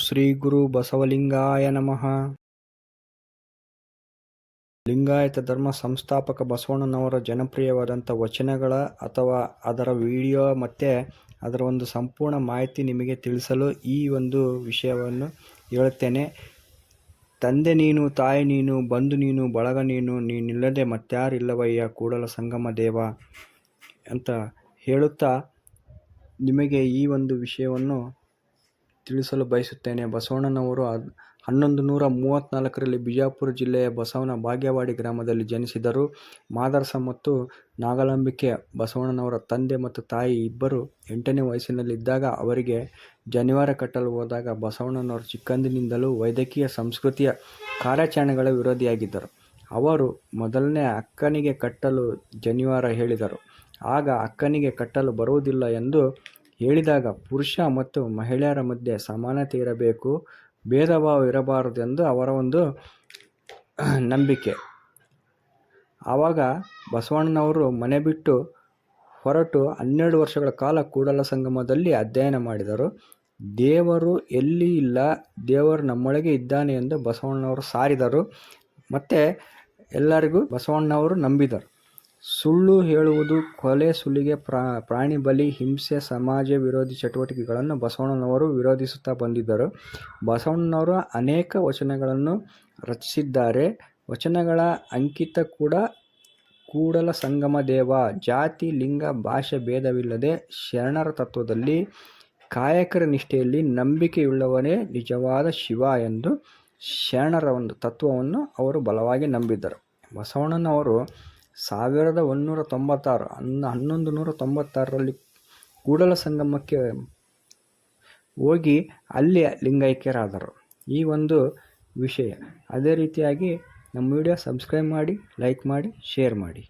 ಶ್ರೀ ಗುರು ಬಸವಲಿಂಗಾಯ ನಮಃ. ಲಿಂಗಾಯತ ಧರ್ಮ ಸಂಸ್ಥಾಪಕ ಬಸವಣ್ಣನವರ ಜನಪ್ರಿಯವಾದಂಥ ವಚನಗಳ ಅಥವಾ ಅದರ ವಿಡಿಯೋ ಮತ್ತು ಅದರ ಒಂದು ಸಂಪೂರ್ಣ ಮಾಹಿತಿ ನಿಮಗೆ ತಿಳಿಸಲು ಈ ಒಂದು ವಿಷಯವನ್ನು ಹೇಳುತ್ತೇನೆ. ತಂದೆ ನೀನು, ತಾಯಿ ನೀನು, ಬಂಧು ನೀನು, ಬಳಗ ನೀನು, ನೀನಿಲ್ಲದೆ ಮತ್ಯಾರಿಲ್ಲವಯ್ಯ ಕೂಡಲ ಸಂಗಮ ದೇವ ಅಂತ ಹೇಳುತ್ತಾ ನಿಮಗೆ ಈ ಒಂದು ವಿಷಯವನ್ನು ತಿಳಿಸಲು ಬಯಸುತ್ತೇನೆ. ಬಸವಣ್ಣನವರು 1134ರಲ್ಲಿ ಬಿಜಾಪುರ ಜಿಲ್ಲೆಯ ಬಸವನ ಬಾಗೇವಾಡಿ ಗ್ರಾಮದಲ್ಲಿ ಜನಿಸಿದರು. ಮಾದರಸ ಮತ್ತು ನಾಗಲಾಂಬಿಕೆ ಬಸವಣ್ಣನವರ ತಂದೆ ಮತ್ತು ತಾಯಿ ಇಬ್ಬರು 8ನೇ ವಯಸ್ಸಿನಲ್ಲಿದ್ದಾಗ ಅವರಿಗೆ ಜನಿವಾರ ಕಟ್ಟಲು ಹೋದಾಗ ಬಸವಣ್ಣನವರು ಚಿಕ್ಕಂದಿನಿಂದಲೂ ವೈದ್ಯಕೀಯ ಸಂಸ್ಕೃತಿಯ ಕಾರ್ಯಾಚರಣೆಗಳ ವಿರೋಧಿಯಾಗಿದ್ದರು. ಅವರು ಮೊದಲನೇ ಅಕ್ಕನಿಗೆ ಕಟ್ಟಲು ಜನಿವಾರ ಹೇಳಿದರು. ಆಗ ಅಕ್ಕನಿಗೆ ಕಟ್ಟಲು ಬರುವುದಿಲ್ಲ ಎಂದು ಹೇಳಿದಾಗ ಪುರುಷ ಮತ್ತು ಮಹಿಳೆಯರ ಮಧ್ಯೆ ಸಮಾನತೆ ಇರಬೇಕು, ಭೇದ ಭಾವ ಇರಬಾರದು ಎಂದು ಅವರ ಒಂದು ನಂಬಿಕೆ. ಆವಾಗ ಬಸವಣ್ಣನವರು ಮನೆ ಬಿಟ್ಟು ಹೊರಟು 12 ವರ್ಷಗಳ ಕಾಲ ಕೂಡಲ ಸಂಗಮದಲ್ಲಿ ಅಧ್ಯಯನ ಮಾಡಿದರು. ದೇವರು ಎಲ್ಲಿ ಇಲ್ಲ, ದೇವರು ನಮ್ಮೊಳಗೆ ಇದ್ದಾನೆ ಎಂದು ಬಸವಣ್ಣನವರು ಸಾರಿದರು. ಮತ್ತು ಎಲ್ಲರಿಗೂ ಬಸವಣ್ಣನವರು ನಂಬಿದರು. ಸುಳ್ಳು ಹೇಳುವುದು, ಕೊಲೆ, ಸುಲಿಗೆ, ಪ್ರಾಣಿ ಬಲಿ, ಹಿಂಸೆ, ಸಮಾಜ ವಿರೋಧಿ ಚಟುವಟಿಕೆಗಳನ್ನು ಬಸವಣ್ಣನವರು ವಿರೋಧಿಸುತ್ತಾ ಬಂದಿದ್ದರು. ಬಸವಣ್ಣನವರು ಅನೇಕ ವಚನಗಳನ್ನು ರಚಿಸಿದ್ದಾರೆ. ವಚನಗಳ ಅಂಕಿತ ಕೂಡ ಕೂಡಲ ಸಂಗಮ ದೇವ, ಜಾತಿ ಲಿಂಗ ಭಾಷೆ ಭೇದವಿಲ್ಲದೆ ಶರಣರ ತತ್ವದಲ್ಲಿ, ಕಾಯಕರ ನಿಷ್ಠೆಯಲ್ಲಿ ನಂಬಿಕೆಯುಳ್ಳವನೇ ನಿಜವಾದ ಶಿವ ಎಂದು ಶರಣರ ಒಂದು ತತ್ವವನ್ನು ಅವರು ಬಲವಾಗಿ ನಂಬಿದ್ದರು. ಬಸವಣ್ಣನವರು 1196ರಲ್ಲಿ ಕೂಡಲ ಸಂಗಮಕ್ಕೆ ಹೋಗಿ ಅಲ್ಲಿ ಲಿಂಗೈಕ್ಯರಾದರು. ಈ ಒಂದು ವಿಷಯ. ಅದೇ ರೀತಿಯಾಗಿ ನಮ್ಮ ವಿಡಿಯೋ ಸಬ್ಸ್ಕ್ರೈಬ್ ಮಾಡಿ, ಲೈಕ್ ಮಾಡಿ, ಶೇರ್ ಮಾಡಿ.